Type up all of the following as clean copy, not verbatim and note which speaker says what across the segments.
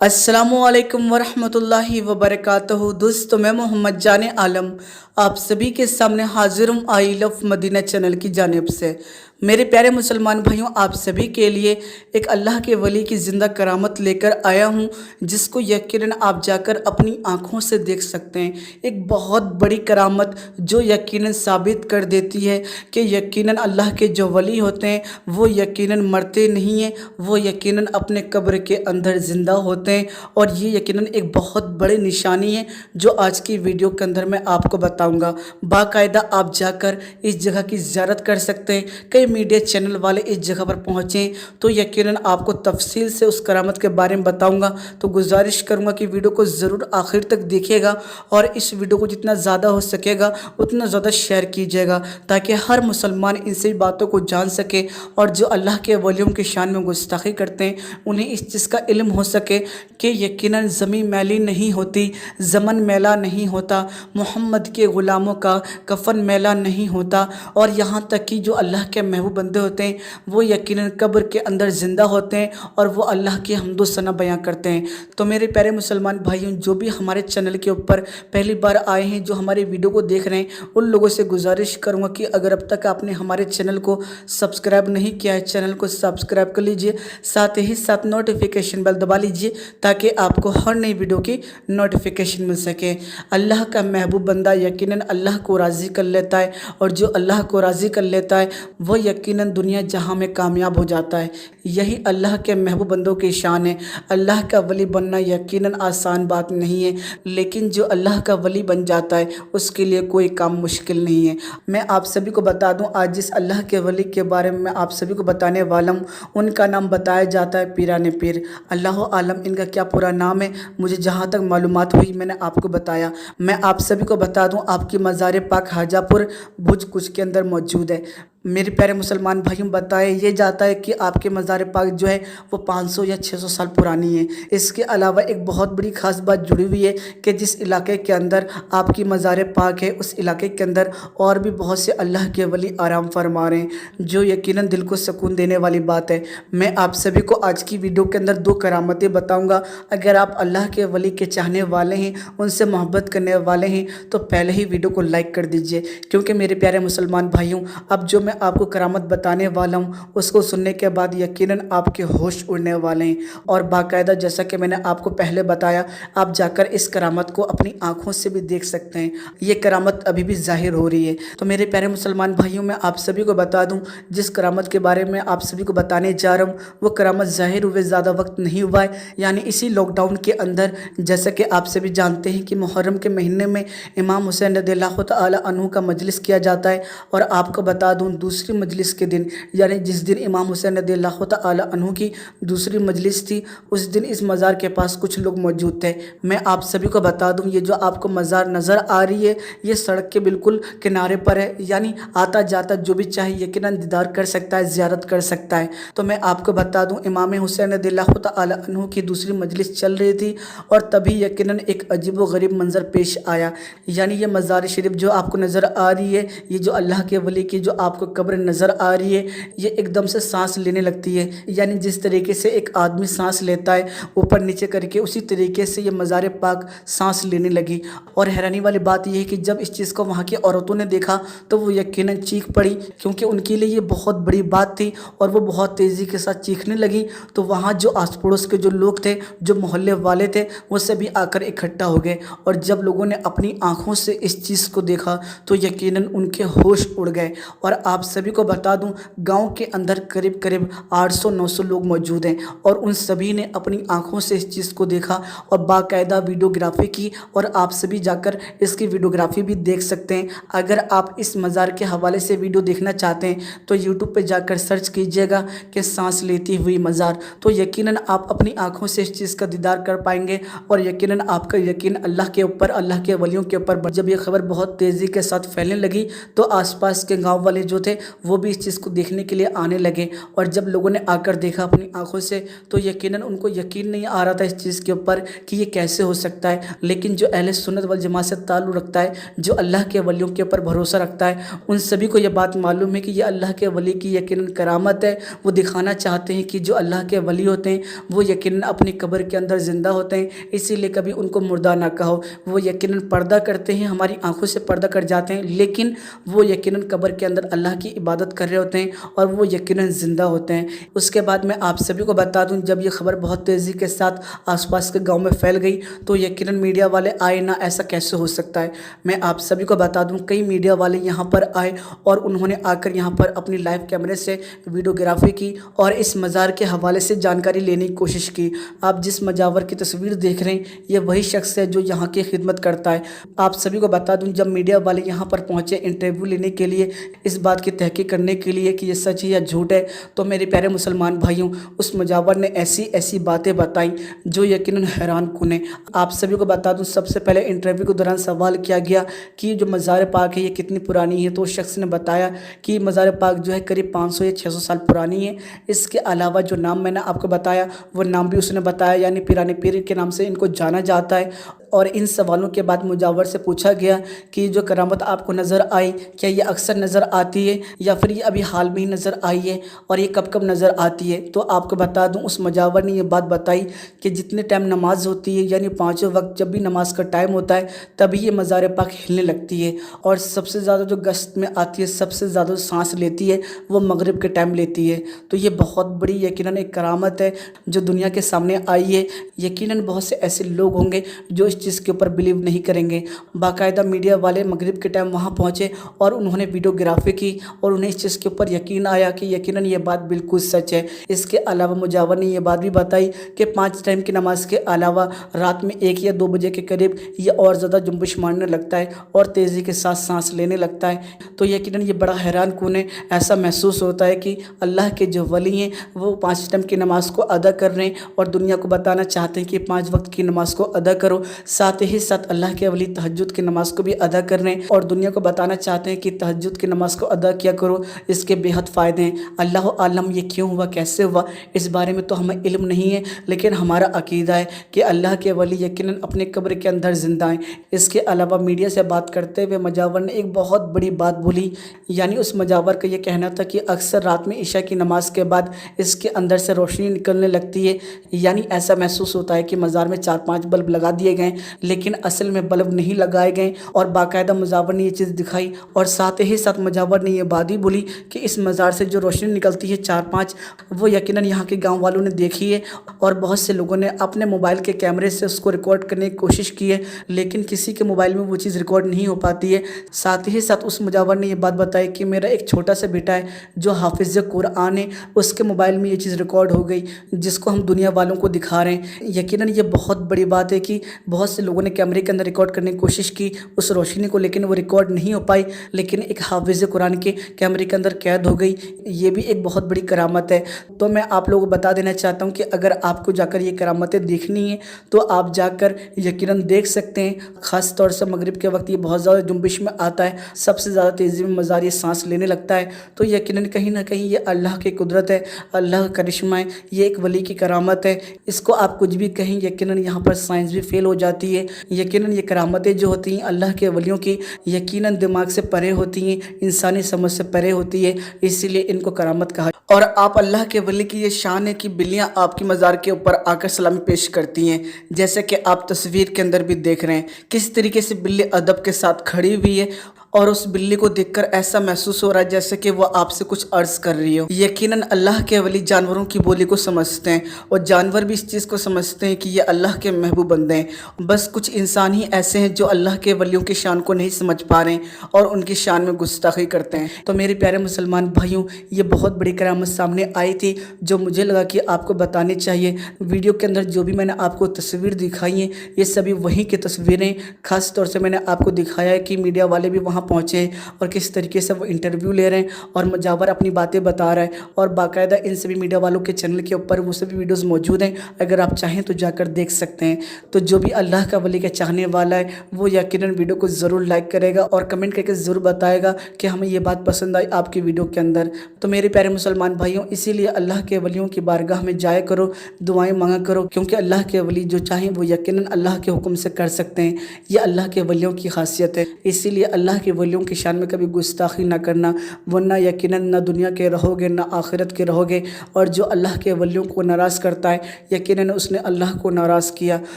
Speaker 1: अस्सलामुअलैकुम वरहमतुल्लाहि वबरकातुहू। दोस्तों, मैं मोहम्मद जान आलम आप सभी के सामने हाजिर हूँ आई लव मदीना चैनल की जानिब से। मेरे प्यारे मुसलमान भाइयों, आप सभी के लिए एक अल्लाह के वली की ज़िंदा करामत लेकर आया हूँ, जिसको यकीनन आप जाकर अपनी आँखों से देख सकते हैं। एक बहुत बड़ी करामत जो यकीनन साबित कर देती है कि यकीनन अल्लाह के जो वली होते हैं वो यकीनन मरते नहीं हैं, वो यकीनन अपने कब्र के अंदर ज़िंदा होते हैं। और ये यकीनन एक बहुत बड़ी निशानी है जो आज की वीडियो के अंदर मैं आपको बताऊंगा। बाकायदा आप जाकर इस जगह की ज़ियारत कर सकते हैं। कई मीडिया चैनल वाले इस जगह पर पहुँचे तो यकीनन आपको तफसील से उस करामत के बारे में बताऊंगा। तो गुजारिश करूंगा कि वीडियो को ज़रूर आखिर तक देखिएगा और इस वीडियो को जितना ज़्यादा हो सकेगा उतना ज़्यादा शेयर कीजिएगा, ताकि हर मुसलमान इन सभी बातों को जान सके और जो अल्लाह के वलियों की शान में गुस्ताखी करते हैं उन्हें इस चीज़ का इल्म हो सके कि यकीनन ज़मीन मैली नहीं होती, ज़मन मैला नहीं होता, मोहम्मद के ग़ुलामों का कफन मैला नहीं होता। और यहाँ तक कि जो अल्लाह के महबूब बंदे होते हैं वो यकीनन कब्र के अंदर ज़िंदा होते हैं और वो अल्लाह की हम्दो सना बयां करते हैं। तो मेरे प्यारे मुसलमान भाइयों, जो भी हमारे चैनल के ऊपर पहली बार आए हैं, जो हमारे वीडियो को देख रहे हैं, उन लोगों से गुजारिश करूँगा कि अगर अब तक आपने हमारे चैनल को सब्सक्राइब नहीं किया है, चैनल को सब्सक्राइब कर लीजिए, साथ ही साथ नोटिफिकेशन बेल दबा लीजिए ताकि आपको हर नई वीडियो की नोटिफिकेशन मिल सके। अल्लाह का महबूब बंदा यकीनन अल्लाह को राज़ी कर लेता है और जो अल्लाह को राज़ी कर लेता है वो यकीनन दुनिया जहां में कामयाब हो जाता है। यही अल्लाह के महबूब बंदों की शान है। अल्लाह का वली बनना यकीनन आसान बात नहीं है, लेकिन जो अल्लाह का वली बन जाता है उसके लिए कोई काम मुश्किल नहीं है। मैं आप सभी को बता दूं, आज जिस अल्लाह के वली के बारे में मैं आप सभी को बताने वाला हूं उनका नाम बताया जाता है पीराने पीर। अल्लाह आलम इनका क्या पूरा नाम है, मुझे जहाँ तक मालूमात हुई मैंने आपको बताया। मैं आप सभी को बता दूं, आपकी मज़ार पाक हाजापुर भुज कुछ के अंदर मौजूद है। मेरे प्यारे मुसलमान भाइयों, बताया ये जाता है कि आपके मज़ार पाक जो है वो 500 या 600 साल पुरानी है। इसके अलावा एक बहुत बड़ी ख़ास बात जुड़ी हुई है कि जिस इलाके के अंदर आपकी मज़ार पाक है उस इलाके के अंदर और भी बहुत से अल्लाह के वली आराम फरमा रहे हैं, जो यकीनन दिल को सुकून देने वाली बात है। मैं आप सभी को आज की वीडियो के अंदर दो करामतें बताऊँगा। अगर आप अल्लाह के वली के चाहने वाले हैं, उनसे मोहब्बत करने वाले हैं, तो पहले ही वीडियो को लाइक कर दीजिए, क्योंकि मेरे प्यारे मुसलमान भाइयों, अब जो मैं आपको करामत बताने वाला हूँ उसको सुनने के बाद यकीनन आपके होश उड़ने वाले हैं। और बाकायदा जैसा कि मैंने आपको पहले बताया, आप जाकर इस करामत को अपनी आंखों से भी देख सकते हैं। ये करामत अभी भी जाहिर हो रही है। तो मेरे प्यारे मुसलमान भाइयों, मैं आप सभी को बता दूं, जिस करामत के बारे में आप सभी को बताने जा रहा हूँ वो करामत जाहिर हुए ज़्यादा वक्त नहीं हुआ है, यानी इसी लॉकडाउन के अंदर। जैसा कि आप सभी जानते हैं कि मुहर्रम के महीने में इमाम हुसैन रज़ियल्लाहु तआला अन्हु का मजलिस किया जाता है। और आपको बता दूं, दूसरी मजलिस के दिन, यानी जिस दिन इमाम हुसैन रज़ियल्लाहु तआला अन्हु की दूसरी मजलिस थी, उस दिन इस मज़ार के पास कुछ लोग मौजूद थे। मैं आप सभी को बता दूं, ये जो आपको मज़ार नज़र आ रही है ये सड़क के बिल्कुल किनारे पर है, यानी आता जाता जो भी चाहे यकीनन दीदार कर सकता है, ज़ियारत कर सकता है। तो मैं आपको बता दूं, इमाम हुसैन रज़ियल्लाहु तआला अन्हु की दूसरी मजलिस चल रही थी और तभी यकीनन एक अजीब व गरीब मंज़र पेश आया। यानी ये मज़ार शरीफ जो आपको नज़र आ रही है, ये जो अल्लाह के वली की जो आपको कब्र नज़र आ रही है, ये एकदम से सांस लेने लगती है। यानी जिस तरीके से एक आदमी सांस लेता है ऊपर नीचे करके, उसी तरीके से ये मज़ार पाक सांस लेने लगी। और हैरानी वाली बात यह है कि जब इस चीज़ को वहाँ की औरतों ने देखा तो वो यकीनन चीख पड़ी, क्योंकि उनके लिए ये बहुत बड़ी बात थी और वो बहुत तेज़ी के साथ चीखने लगी। तो वहाँ जो आस पड़ोस के जो लोग थे, जो मोहल्ले वाले थे, वो सभी आकर इकट्ठा हो गए। और जब लोगों ने अपनी आँखों से इस चीज़ को देखा तो यकीनन उनके होश उड़ गए। और आप सभी को बता दूं, गांव के अंदर करीब करीब 800-900 लोग मौजूद हैं और उन सभी ने अपनी आंखों से इस चीज़ को देखा और बाकायदा वीडियोग्राफी की। और आप सभी जाकर इसकी वीडियोग्राफी भी देख सकते हैं। अगर आप इस मज़ार के हवाले से वीडियो देखना चाहते हैं तो यूट्यूब पर जाकर सर्च कीजिएगा कि सांस लेती हुई मज़ार, तो यकीनन आप अपनी आँखों से इस चीज़ का दीदार कर पाएंगे। और यकीनन आपका यकीन अल्लाह के ऊपर, अल्लाह के वलियों के ऊपर, जब ये खबर बहुत तेज़ी के साथ फैलने लगी तो आसपास के गाँव वाले जो تھے وہ بھی اس چیज़ کو دیکھنے کے لیے آنے لگے، اور جب لوگوں نے آ کر دیکھا اپنی آنکھوں سے تو یقیناً ان کو یقین نہیں آ رہا تھا اس چیز کے اوپر کہ یہ کیسے ہو سکتا ہے۔ لیکن جو اہل سنت والجماعت سے تعلق رکھتا ہے، جو اللہ کے ولیوں کے اوپر بھروسہ رکھتا ہے، ان سبھی کو یہ بات معلوم ہے کہ یہ اللہ کے ولی کی یقیناً کرامت ہے۔ وہ دکھانا چاہتے ہیں کہ جو اللہ کے ولی ہوتے ہیں وہ یقیناً اپنی قبر کے اندر زندہ ہوتے ہیں، اسی لیے کبھی ان کو مردہ نہ کہو۔ وہ یقیناً پردہ کرتے ہیں، ہماری آنکھوں سے پردہ کر جاتے ہیں، لیکن وہ یقیناً قبر کے اندر اللہ کی عبادت کر رہے ہوتے ہیں اور وہ یقیناً زندہ ہوتے ہیں۔ اس کے بعد میں آپ سبھی کو بتا دوں، جب یہ خبر بہت تیزی کے ساتھ آس پاس کے گاؤں میں پھیل گئی تو یقیناً میڈیا والے آئے نہ، ایسا کیسے ہو سکتا ہے۔ میں آپ سبھی کو بتا دوں کئی میڈیا والے یہاں پر آئے اور انہوں نے آ کر یہاں پر اپنی لائیو کیمرے سے ویڈیوگرافی کی اور اس مزار کے حوالے سے جانکاری لینے کی کوشش کی۔ آپ جس مجاور کی تصویر دیکھ رہے ہیں یہ وہی شخص ہے جو یہاں کی خدمت کرتا ہے۔ آپ سبھی کو بتا دوں، جب میڈیا والے یہاں پر پہنچے انٹرویو لینے کے لیے، اس بات کی تحقیق کرنے کے لیے کہ یہ سچ ہے یا جھوٹ ہے، تو میرے پیارے مسلمان بھائیوں، اس مجاور نے ایسی باتیں بتائیں جو یقیناً حیران کن ہیں۔ آپ سبھی کو بتا دوں، سب سے پہلے انٹرویو کے دوران سوال کیا گیا کہ جو مزار پاک ہے یہ کتنی پرانی ہے، تو اس شخص نے بتایا کہ مزار پاک جو ہے قریب 500 یا 600 سال پرانی ہے۔ اس کے علاوہ جو نام میں نے آپ کو بتایا وہ نام بھی اس نے بتایا، یعنی پیرانے پیر کے نام سے ان کو جانا جاتا ہے۔ اور ان سوالوں کے بعد مجاور سے پوچھا گیا کہ جو کرامت آپ کو نظر آئی کیا یہ اکثر نظر آتی ہے یا پھر یہ ابھی حال میں ہی نظر آئی ہے، اور یہ کب کب نظر آتی ہے؟ تو آپ کو بتا دوں اس مجاور نے یہ بات بتائی کہ جتنے ٹائم نماز ہوتی ہے، یعنی 5 وقت جب بھی نماز کا ٹائم ہوتا ہے تبھی یہ مزار پاک ہلنے لگتی ہے، اور سب سے زیادہ جو گشت میں آتی ہے، سب سے زیادہ سانس لیتی ہے وہ مغرب کے ٹائم لیتی ہے۔ تو یہ بہت بڑی یقیناً ایک کرامت ہے جو دنیا کے سامنے آئی ہے۔ یقیناً بہت سے ایسے لوگ ہوں گے جو اس چیز کے اوپر بلیو نہیں کریں گے۔ باقاعدہ میڈیا والے مغرب کے ٹائم وہاں پہنچے اور انہوں نے ویڈیوگرافی کی اور انہیں اس چیز کے اوپر یقین آیا کہ یقیناً یہ بات بالکل سچ ہے۔ اس کے علاوہ مجاور نے یہ بات بھی بتائی کہ 5 ٹائم کی نماز کے علاوہ رات میں 1 یا 2 بجے کے قریب یہ اور زیادہ جنبش مارنے لگتا ہے اور تیزی کے ساتھ سانس لینے لگتا ہے۔ تو یقیناً یہ بڑا حیران کن ہے، ایسا محسوس ہوتا ہے کہ اللہ کے جو ولی ہیں وہ 5 ٹائم کی نماز کو ادا کر رہے ہیں اور دنیا کو بتانا چاہتے ہیں کہ 5 وقت کی نماز کو ادا کرو، ساتھ ہی ساتھ اللہ کے ولی تہجد کی نماز کو بھی ادا کر رہے ہیں اور دنیا کو بتانا چاہتے ہیں کہ تہجد کی نماز کو ادا کیا کرو، اس کے بے حد فائدے ہیں۔ اللہ عالم یہ کیوں ہوا، کیسے ہوا، اس بارے میں تو ہمیں علم نہیں ہے، لیکن ہمارا عقیدہ ہے کہ اللہ کے ولی یقیناً اپنے قبر کے اندر زندہ ہیں۔ اس کے علاوہ میڈیا سے بات کرتے ہوئے مجاور نے ایک بہت بڑی بات بولی، یعنی اس مجاور کا یہ کہنا تھا کہ اکثر رات میں عشاء کی نماز کے بعد اس کے اندر سے روشنی نکلنے لگتی ہے، یعنی ایسا محسوس ہوتا ہے کہ مزار میں 4-5 بلب لگا دیے گئے لیکن اصل میں بلب نہیں لگائے گئے، اور باقاعدہ مجاور نے یہ چیز دکھائی اور ساتھ ہی ساتھ مجاور نے یہ بات بھی بولی کہ اس مزار سے جو روشنی نکلتی ہے 4-5 وہ یقیناً یہاں کے گاؤں والوں نے دیکھی ہے اور بہت سے لوگوں نے اپنے موبائل کے کیمرے سے اس کو ریکارڈ کرنے کی کوشش کی ہے، لیکن کسی کے موبائل میں وہ چیز ریکارڈ نہیں ہو پاتی ہے۔ ساتھ ہی ساتھ اس مجاور نے یہ بات بتائی کہ میرا ایک چھوٹا سا بیٹا ہے جو حافظ قرآن ہے، اس کے موبائل میں یہ چیز ریکارڈ ہو گئی جس کو ہم دنیا والوں کو دکھا رہے ہیں۔ یقیناً یہ بہت بڑی بات ہے کہ بہت سے لوگوں نے کیمرے کے اندر ریکارڈ کرنے کی کوشش کی اس روشنی کو، لیکن وہ ریکارڈ نہیں ہو پائی، لیکن ایک حافظ قرآن کے کیمرے کے اندر قید ہو گئی۔ یہ بھی ایک بہت بڑی کرامت ہے۔ تو میں آپ لوگوں کو بتا دینا چاہتا ہوں کہ اگر آپ کو جا کر یہ کرامتیں دیکھنی ہیں تو آپ جا کر یقیناً دیکھ سکتے ہیں۔ خاص طور سے مغرب کے وقت یہ بہت زیادہ جنبش میں آتا ہے، سب سے زیادہ تیزی میں مزار یہ سانس لینے لگتا ہے۔ تو یقیناً کہیں نہ کہیں یہ اللہ کی قدرت ہے، اللہ کا کرشمہ ہے، یہ ایک ولی کی کرامت ہے۔ اس کو آپ کچھ بھی کہیں، یقیناً یہاں پر سائنس بھی فیل ہو جاتی ہے۔ یقیناً یہ کرامتیں جو ہوتی ہیں اللہ کے ولیوں کی یقیناً دماغ سے پرے ہوتی ہیں، انسانی سمجھ سے پرے ہوتی ہے، اسی لیے ان کو کرامت کہا۔ اور آپ اللہ کے ولی کی یہ شان ہے کہ بلیاں آپ کی مزار کے اوپر آ کر سلامی پیش کرتی ہیں، جیسے کہ آپ تصویر کے اندر بھی دیکھ رہے ہیں کس طریقے سے بلی ادب کے ساتھ کھڑی ہوئی ہے اور اس بلی کو دیکھ کر ایسا محسوس ہو رہا ہے جیسے کہ وہ آپ سے کچھ عرض کر رہی ہو۔ یقیناً اللہ کے ولی جانوروں کی بولی کو سمجھتے ہیں اور جانور بھی اس چیز کو سمجھتے ہیں کہ یہ اللہ کے محبوب بندے ہیں، بس کچھ انسان ہی ایسے ہیں جو اللہ کے ولیوں کی شان کو نہیں سمجھ پا رہے ہیں اور ان کی شان میں گستاخی کرتے ہیں۔ تو میرے پیارے مسلمان بھائیوں، یہ بہت بڑی کرامت سامنے آئی تھی جو مجھے لگا کہ آپ کو بتانی چاہیے۔ ویڈیو کے اندر جو بھی میں نے آپ کو تصویر دکھائی ہیں یہ سبھی وہیں کی تصویریں، خاص طور سے میں نے آپ کو دکھایا ہے کہ میڈیا والے بھی وہاں वहाँ पहुँचे और किस तरीके से वो इंटरव्यू ले रहे हैं और मुजावर अपनी बातें बता रहा है और बाकायदा इन सभी मीडिया वालों के चैनल के ऊपर वो सभी वीडियोस मौजूद हैं, अगर आप चाहें तो जाकर देख सकते हैं। तो जो भी अल्लाह का वली का चाहने वाला है वो यकीनन वीडियो को ज़रूर लाइक करेगा और कमेंट करके ज़रूर बताएगा कि हमें ये बात पसंद आई आपकी वीडियो के अंदर। तो मेरे प्यारे मुसलमान भाइयों, इसीलिए अल्लाह के वलियों की बारगाह में जाया करो, दुआएं मांगा करो, क्योंकि अल्लाह के वली जो चाहें वो यकीनन अल्लाह के हुक्म से कर सकते हैं। ये अल्लाह के वलियों की खासियत है। इसीलिए अल्लाह के वलियों की शान में कभी गुस्ताखी ना करना, वरना यकीनन ना दुनिया के रहोगे ना आखिरत के रहोगे। और जो अल्लाह के वलियों को नाराज़ करता है यकीनन उसने अल्लाह को नाराज़ किया।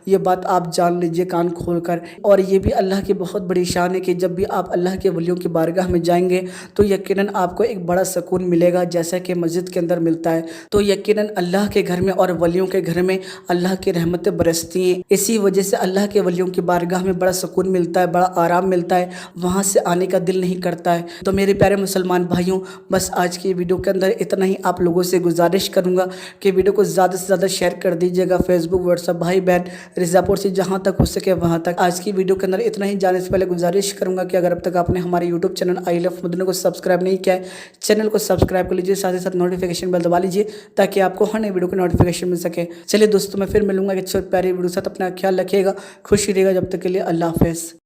Speaker 1: ये बात आप जान लीजिए कान खोल कर। और ये भी अल्लाह की बहुत बड़ी शान है कि जब भी आप अल्लाह के वलियों की बारगाह में जाएंगे तो यकीनन आपको एक बड़ा सुकून मिलेगा, जैसा कि मस्जिद के अंदर मिलता है। तो यकीनन अल्लाह के घर में और वलियों के घर में अल्लाह की रहमतें बरसती हैं। इसी वजह से अल्लाह के वलियों की बारगाह में बड़ा सुकून मिलता है, बड़ा आराम मिलता है, वहाँ से आने का दिल नहीं करता है। तो मेरे प्यारे मुसलमान भाइयों, बस आज की वीडियो के अंदर इतना ही। आप लोगों से गुजारिश करूँगा कि वीडियो को ज़्यादा से ज़्यादा शेयर कर दीजिएगा, फेसबुक व्हाट्सअप भाई बहन रिजापुर से जहाँ तक हो सके वहाँ तक। आज की वीडियो के अंदर इतना ही। जाने से पहले गुजारिश करूँगा कि अगर अब तक आपने हमारे YouTube channel I love Madina को सब्सक्राइब नहीं किया है, चैनल को सब्सक्राइब कर लीजिए, साथ ही साथ नोटिफिकेशन बेल दबा लीजिए ताकि आपको हर नई वीडियो की नोटिफिकेशन मिल सके। चलिए दोस्तों, मैं फिर मिलूंगा एक अच्छे प्यारे वीडियो के साथ। अपना ख्याल रखिएगा, खुश रहिएगा। जब तक के लिए अल्लाह हाफ़िज़।